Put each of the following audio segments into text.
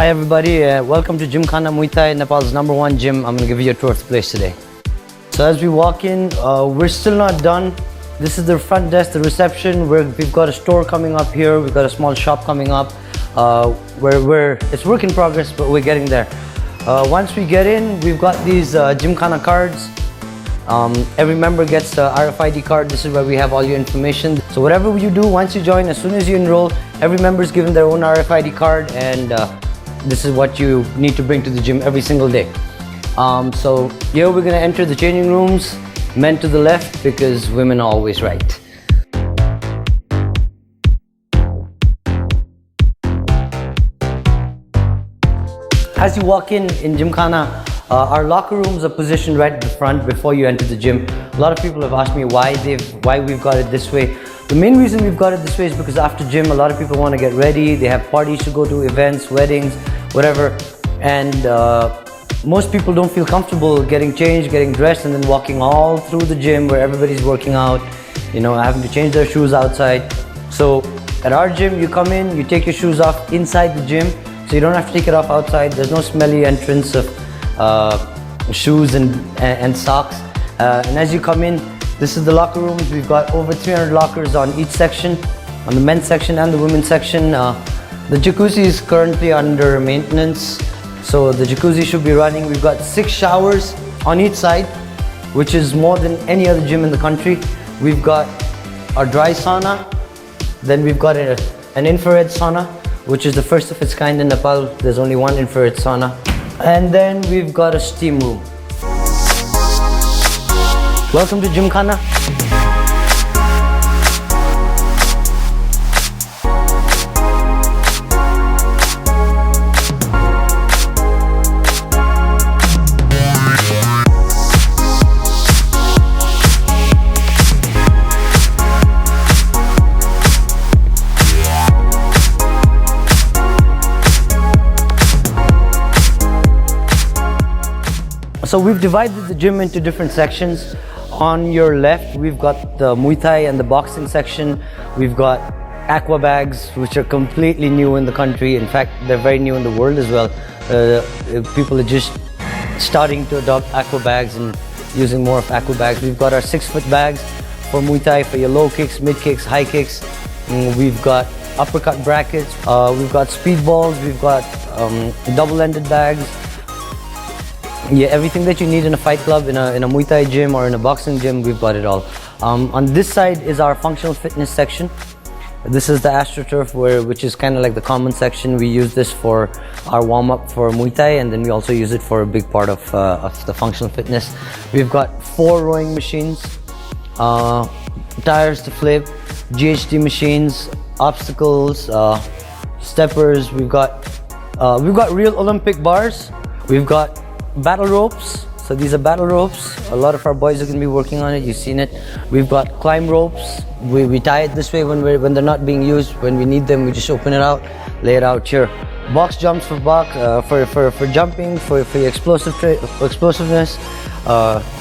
Hi everybody, welcome to Gym Khana Muay Thai, Nepal's #1 gym. I'm going to give you a tour of the place today. So as we walk in, we're still not done. This is the front desk, the reception. We've got a store coming up here. We've got a small shop coming up. It's work in progress, but we're getting there. Once we get in, we've got these Gym Khana cards. Every member gets the RFID card. This is where we have all your information. So whatever you do, once you join, as soon as you enroll, every member is given their own RFID card, and this is what you need to bring to the gym every single day. So here we're gonna enter the changing rooms, men to the left because women are always right. As you walk in Gym Khana, our locker rooms are positioned right at the front before you enter the gym. A lot of people have asked me why we've got it this way. The main reason we've got it this way is because after gym, a lot of people want to get ready. They have parties to go to, events, weddings, whatever. And most people don't feel comfortable getting changed, getting dressed, and then walking all through the gym where everybody's working out, having to change their shoes outside. So at our gym, you come in, you take your shoes off inside the gym, so you don't have to take it off outside. There's no smelly entrance of shoes and socks. And as you come in, this is the locker rooms. We've got over 300 lockers on each section, on the men's section and the women's section. The jacuzzi is currently under maintenance, so the jacuzzi should be running. We've got 6 showers on each side, which is more than any other gym in the country. We've got our dry sauna, then we've got an infrared sauna, which is the first of its kind in Nepal. There's only one infrared sauna. And then we've got a steam room. Welcome to Gym Khana. So we've divided the gym into different sections. On your left, we've got the Muay Thai and the boxing section. We've got aqua bags, which are completely new in the country. In fact, they're very new in the world as well. People are just starting to adopt aqua bags and using more of aqua bags. We've got our 6-foot bags for Muay Thai, for your low kicks, mid kicks, high kicks. We've got uppercut brackets. We've got speed balls. We've got double-ended bags. Yeah, everything that you need in a fight club, in a Muay Thai gym or in a boxing gym, we've got it all. On this side is our functional fitness section. This is the AstroTurf, which is kind of like the common section. We use this for our warm-up for Muay Thai, and then we also use it for a big part of the functional fitness. We've got 4 rowing machines, tires to flip, GHD machines, obstacles, steppers. We've got real Olympic bars. We've got battle ropes. So these are battle ropes. A lot of our boys are going to be working on it. You've seen it. We've got climb ropes. We tie it this way when they're not being used. When we need them, we just open it out, lay it out here. Box jumps for for jumping, for your explosiveness.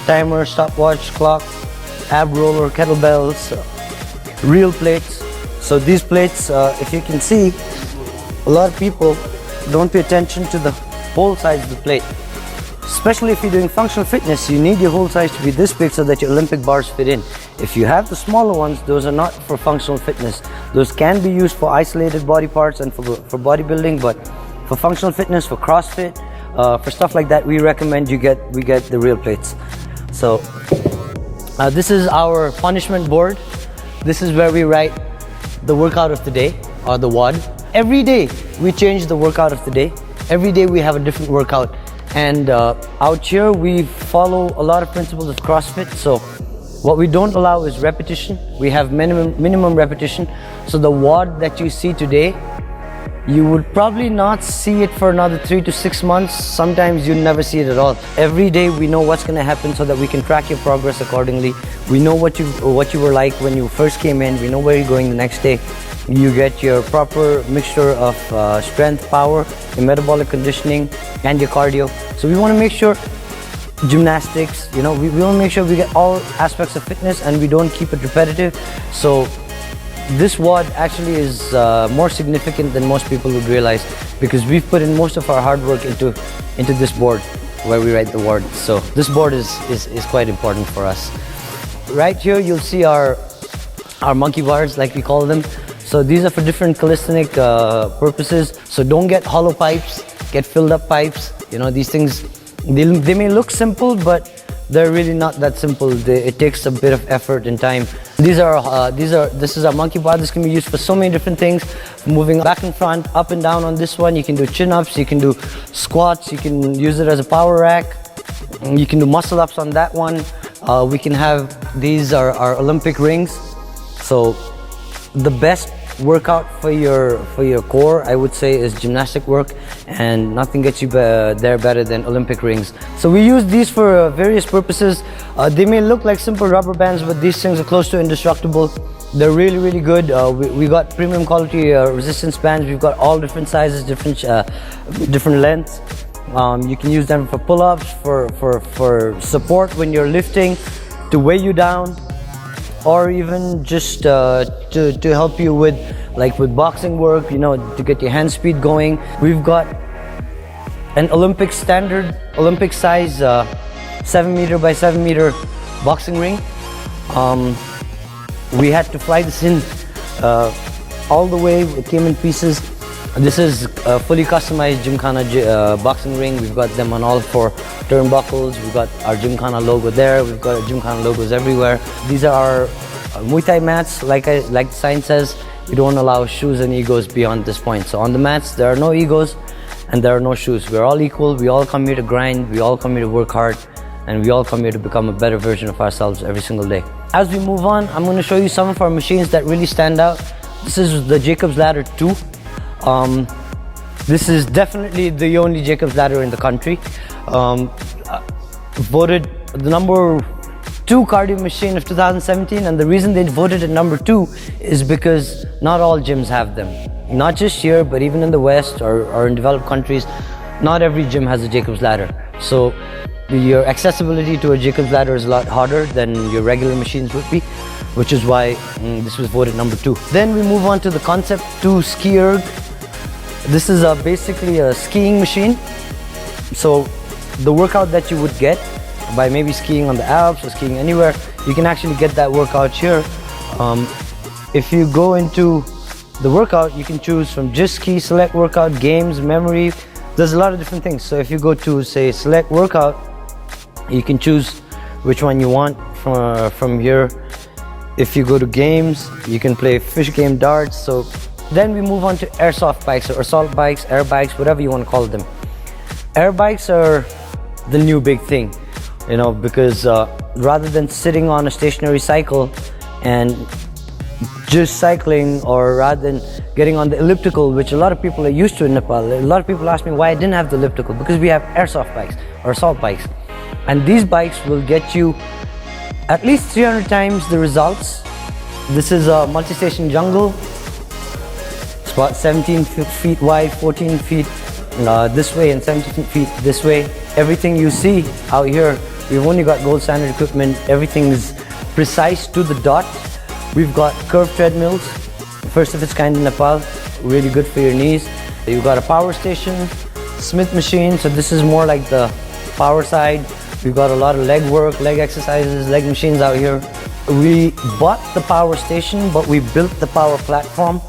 Timer, stopwatch, clock, ab roller, kettlebells, real plates. So these plates, if you can see, a lot of people don't pay attention to the whole size of the plate. Especially if you're doing functional fitness, you need your whole size to be this big so that your Olympic bars fit in. If you have the smaller ones, those are not for functional fitness. Those can be used for isolated body parts and for bodybuilding, but for functional fitness, for CrossFit, for stuff like that, we recommend we get the real plates. So this is our punishment board. This is where we write the workout of the day, or the WOD. Every day we change the workout of the day. Every day we have a different workout. And out here we follow a lot of principles of CrossFit. So what we don't allow is repetition. We have minimum repetition. So the WOD that you see today, you would probably not see it for another 3 to 6 months. Sometimes you never see it at all. Every day we know what's going to happen so that we can track your progress accordingly. We know what you were like when you first came in. We know where you're going the next day. You get your proper mixture of strength, power, your metabolic conditioning, and your cardio. So we want to make sure gymnastics, we want to make sure we get all aspects of fitness and we don't keep it repetitive. So This WOD actually is more significant than most people would realize, because we've put in most of our hard work into this board where we write the WOD. So this board is quite important for us. Right here you'll see our monkey bars, like we call them. So these are for different calisthenic purposes. So don't get hollow pipes, get filled up pipes. You know, these things, they may look simple, but they're really not that simple. It takes a bit of effort and time. This is our monkey bar. This can be used for so many different things. Moving back and front, up and down on this one. You can do chin-ups, you can do squats, you can use it as a power rack. You can do muscle ups on that one. We can have, these are our Olympic rings. So the best workout for your core, I would say, is gymnastic work, and nothing gets you there better than Olympic rings. So we use these for various purposes. They may look like simple rubber bands, but these things are close to indestructible. They're really, really good. We got premium quality resistance bands. We've got all different sizes, different lengths. You can use them for pull-ups, for support when you're lifting, to weigh you down, or even just to help you with boxing work, you know, to get your hand speed going. We've got an Olympic standard, Olympic size 7 meter by 7 meter boxing ring. We had to fly this in all the way. It came in pieces. This is a fully customized Khana boxing ring. We've got them on all 4 turnbuckles. We've got our Khana logo there. We've got our Khana logos everywhere. These are our Muay Thai mats. Like the sign says, we don't allow shoes and egos beyond this point. So on the mats, there are no egos and there are no shoes. We're all equal. We all come here to grind. We all come here to work hard. And we all come here to become a better version of ourselves every single day. As we move on, I'm going to show you some of our machines that really stand out. This is the Jacob's Ladder 2. This is definitely the only Jacob's Ladder in the country. Voted the number 2 cardio machine of 2017, and the reason they voted it number 2 is because not all gyms have them. Not just here, but even in the West or in developed countries, not every gym has a Jacob's Ladder. So your accessibility to a Jacob's Ladder is a lot harder than your regular machines would be, which is why this was voted number 2. Then we move on to the Concept 2 Ski Erg. This is basically a skiing machine. So the workout that you would get by maybe skiing on the Alps or skiing anywhere, you can actually get that workout here. If you go into the workout, you can choose from just ski, select workout, games, memory. There's a lot of different things. So if you go to, say, select workout, you can choose which one you want from here. If you go to games, you can play fish game, darts. So then we move on to airsoft bikes or assault bikes, air bikes, whatever you want to call them. Air bikes are the new big thing, you know, because rather than sitting on a stationary cycle and just cycling, or rather than getting on the elliptical, which a lot of people are used to in Nepal. A lot of people ask me why I didn't have the elliptical, because we have airsoft bikes or assault bikes. And these bikes will get you at least 300 times the results. This is a multi-station jungle. It's about 17 feet wide, 14 feet this way and 17 feet this way. Everything you see out here, we've only got gold standard equipment. Everything is precise to the dot. We've got curved treadmills, first of its kind in Nepal, really good for your knees. You've got a power station, Smith machine, so this is more like the power side. We've got a lot of leg work, leg exercises, leg machines out here. We bought the power station, but we built the power platform.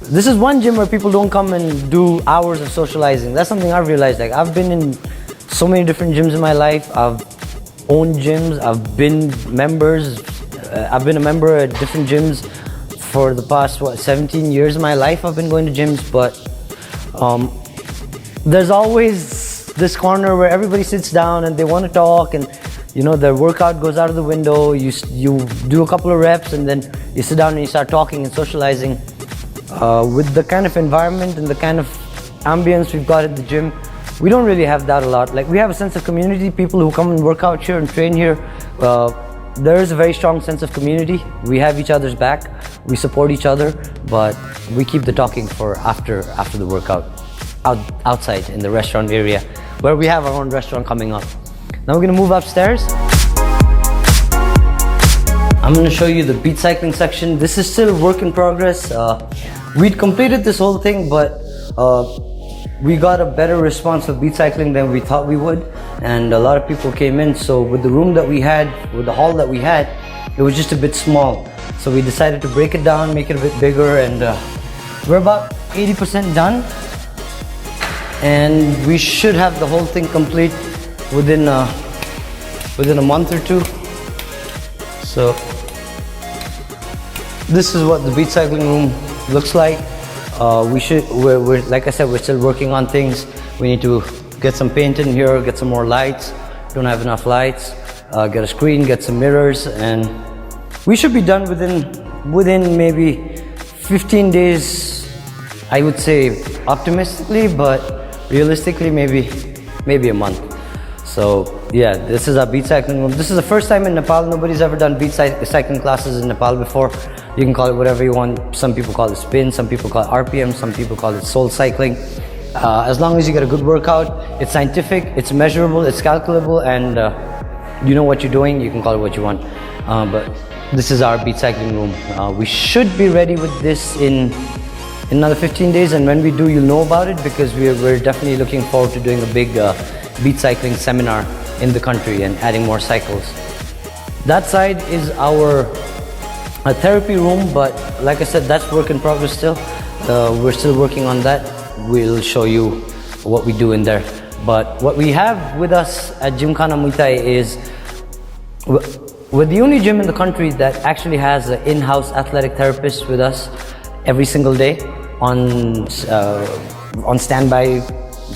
This is one gym where people don't come and do hours of socializing. That's something I've realized. Like, I've been in so many different gyms in my life. I've owned gyms, I've been members. I've been a member at different gyms for the past 17 years of my life. I've been going to gyms, but there's always this corner where everybody sits down and they want to talk, and you know, their workout goes out of the window. You do a couple of reps and then you sit down and you start talking and socializing. With the kind of environment and the kind of ambience we've got at the gym, we don't really have that a lot. Like, we have a sense of community. People who come and work out here and train here, there is a very strong sense of community. We have each other's back, we support each other, but we keep the talking for after the workout, outside in the restaurant area, where we have our own restaurant coming up. Now we're gonna move upstairs. I'm going to show you the beach cycling section. This is still work in progress. We'd completed this whole thing, but we got a better response of beach cycling than we thought we would, and a lot of people came in. So with the room that we had, with the hall that we had, it was just a bit small. So we decided to break it down, make it a bit bigger, and we're about 80% done. And we should have the whole thing complete within a month or two. So this is what the beach cycling room looks like. We're like I said, we're still working on things. We need to get some paint in here, get some more lights. Don't have enough lights. Get a screen, get some mirrors, and we should be done within maybe 15 days. I would say optimistically, but realistically maybe a month. So yeah, this is our beach cycling room. This is the first time in Nepal. Nobody's ever done beach cycling classes in Nepal before. You can call it whatever you want. Some people call it spin, some people call it RPM, some people call it soul cycling. As long as you get a good workout, it's scientific, it's measurable, it's calculable, and you know what you're doing, you can call it what you want. But this is our beach cycling room. We should be ready with this in another 15 days, and when we do, you'll know about it, because we're definitely looking forward to doing a big beach cycling seminar in the country and adding more cycles. That side is our therapy room, but like I said, that's work in progress still. We're still working on that. We'll show you what we do in there. But what we have with us at Gym Khana Muay Thai is we're the only gym in the country that actually has an in-house athletic therapist with us every single day on standby,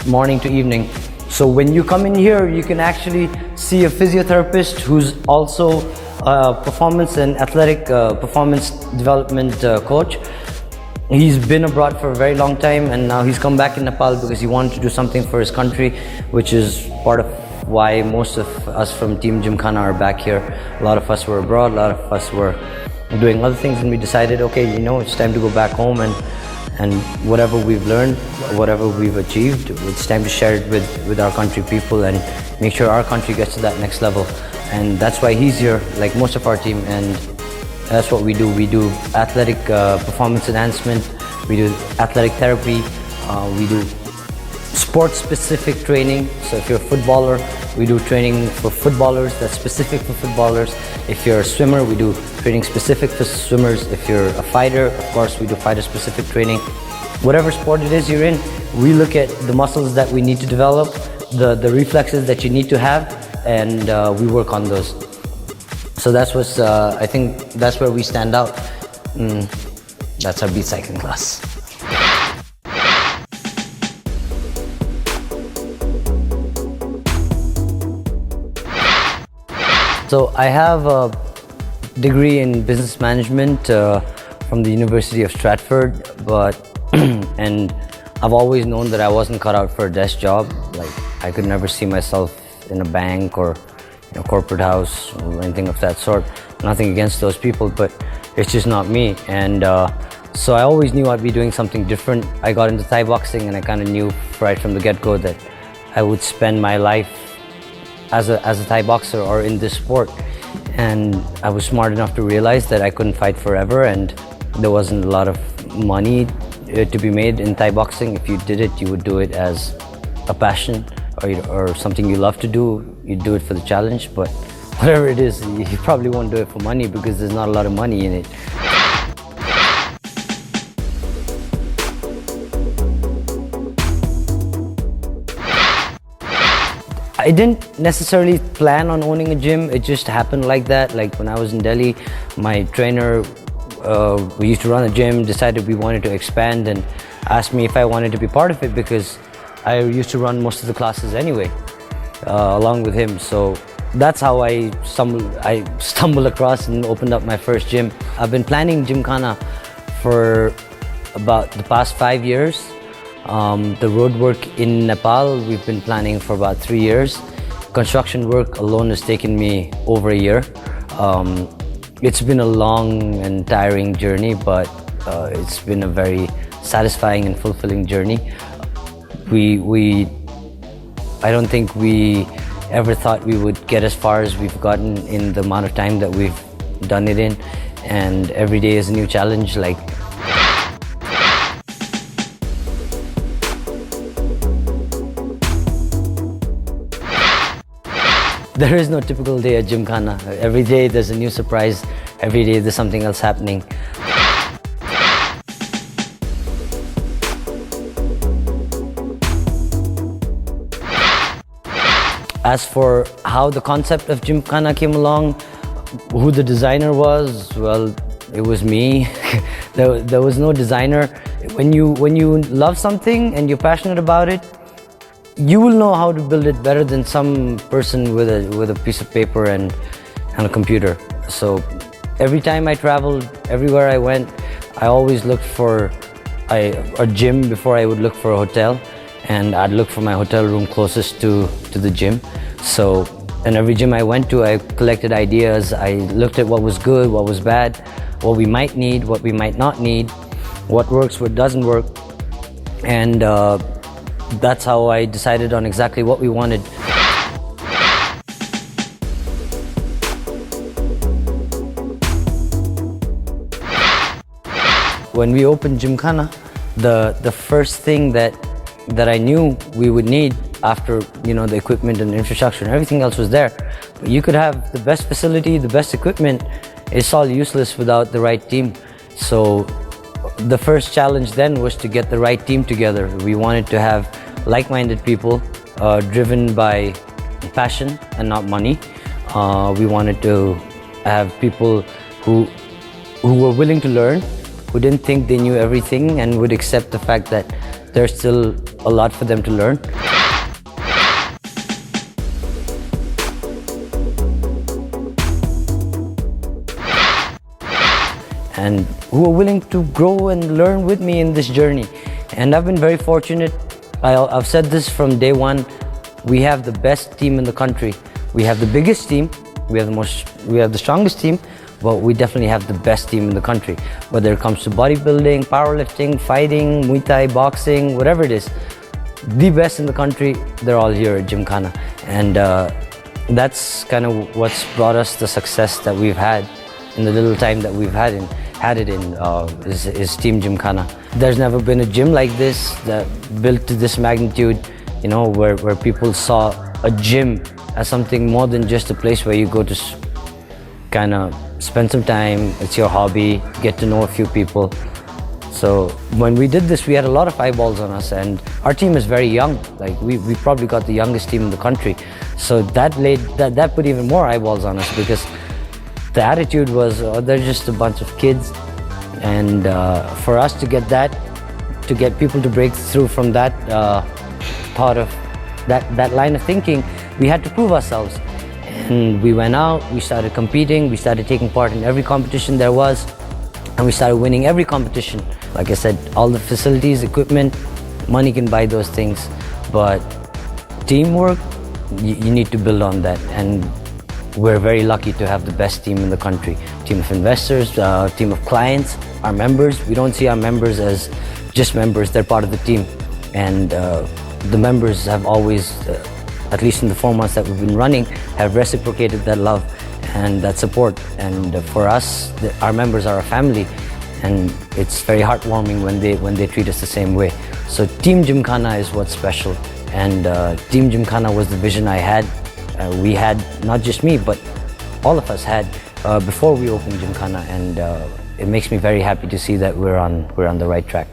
morning to evening. So when you come in here, you can actually see a physiotherapist who's also performance and athletic performance development coach. He's been abroad for a very long time, and now he's come back in Nepal because he wanted to do something for his country, which is part of why most of us from Team Gym Khana are back here. A lot of us were abroad, a lot of us were doing other things, and we decided, okay, you know, it's time to go back home and whatever we've learned, whatever we've achieved, it's time to share it with our country people and make sure our country gets to that next level. And that's why he's here, like most of our team, and that's what we do. We do athletic performance enhancement, we do athletic therapy, we do sport-specific training. So if you're a footballer, we do training for footballers that's specific for footballers. If you're a swimmer, we do training specific for swimmers. If you're a fighter, of course, we do fighter-specific training. Whatever sport it is you're in, we look at the muscles that we need to develop, the reflexes that you need to have, and we work on those. So that's what's, I think that's where we stand out. That's our beach cycling class. So I have a degree in business management from the University of Stratford, but and I've always known that I wasn't cut out for a desk job. Like, I could never see myself in a bank or in a corporate house or anything of that sort. Nothing against those people, but it's just not me. And so I always knew I'd be doing something different. I got into Thai boxing, and I kind of knew right from the get-go that I would spend my life as a Thai boxer or in this sport. And I was smart enough to realize that I couldn't fight forever, and there wasn't a lot of money to be made in Thai boxing. If you did it, you would do it as a passion or something you love to do. You'd do it for the challenge, but whatever it is, you probably won't do it for money because there's not a lot of money in it. I didn't necessarily plan on owning a gym. It just happened like that. Like when I was in Delhi, my trainer, we used to run a gym, decided we wanted to expand, and asked me if I wanted to be part of it because I used to run most of the classes anyway, along with him. So that's how I stumbled across and opened up my first gym. I've been planning Gym Khana for about the past 5 years. The road work in Nepal, we've been planning for about 3 years. Construction work alone has taken me over a year. It's been a long and tiring journey, but it's been a very satisfying and fulfilling journey. I don't think we ever thought we would get as far as we've gotten in the amount of time that we've done it in, and every day is a new challenge. Like, there is no typical day at Gymkhana. Every day there's a new surprise. Every day there's something else happening. As for how the concept of Gymkhana came along, who the designer was, well, it was me. there was no designer. When you love something and you're passionate about it, you will know how to build it better than some person with a piece of paper and a computer. So every time I traveled, everywhere I went, I always looked for a gym before I would look for a hotel, and I'd look for my hotel room closest to the gym. So in every gym I went to, I collected ideas. I looked at what was good, what was bad, what we might need, what we might not need, what works, what doesn't work, and that's how I decided on exactly what we wanted. When we opened Gymkhana, the first thing that I knew we would need, after the equipment and infrastructure and everything else was there, but you could have the best facility, the best equipment, it's all useless without the right team. So the first challenge then was to get the right team together. We wanted to have like-minded people, driven by passion and not money. We wanted to have people who were willing to learn, who didn't think they knew everything, and would accept the fact that there's still a lot for them to learn. And who are willing to grow and learn with me in this journey. And I've been very fortunate. I've said this from day one. We have the best team in the country. We have the biggest team. We have the strongest team, but we definitely have the best team in the country. Whether it comes to bodybuilding, powerlifting, fighting, Muay Thai, boxing, whatever it is, the best in the country, they're all here at Gymkhana. And that's kind of what's brought us the success that we've had in the little time that we've had it in is Team Gymkhana. There's never been a gym like this that built to this magnitude, where people saw a gym as something more than just a place where you go to kind of spend some time. It's your hobby, get to know a few people. So when we did this, we had a lot of eyeballs on us, and our team is very young. Like we probably got the youngest team in the country. So that put even more eyeballs on us, because the attitude was, they're just a bunch of kids. And for us to get people to break through from that thought of that line of thinking, we had to prove ourselves. And we went out, we started competing, we started taking part in every competition there was, and we started winning every competition. Like I said, all the facilities, equipment, money can buy those things, but teamwork, you need to build on that. And we're very lucky to have the best team in the country. Team of investors, team of clients, our members. We don't see our members as just members, they're part of the team. And the members have always, at least in the 4 months that we've been running, have reciprocated that love and that support. And for us, our members are a family, and it's very heartwarming when they treat us the same way. So Team Gymkhana is what's special, and Team Gymkhana was the vision I had. We had, not just me, but all of us had before we opened Gymkhana, and it makes me very happy to see that we're on the right track.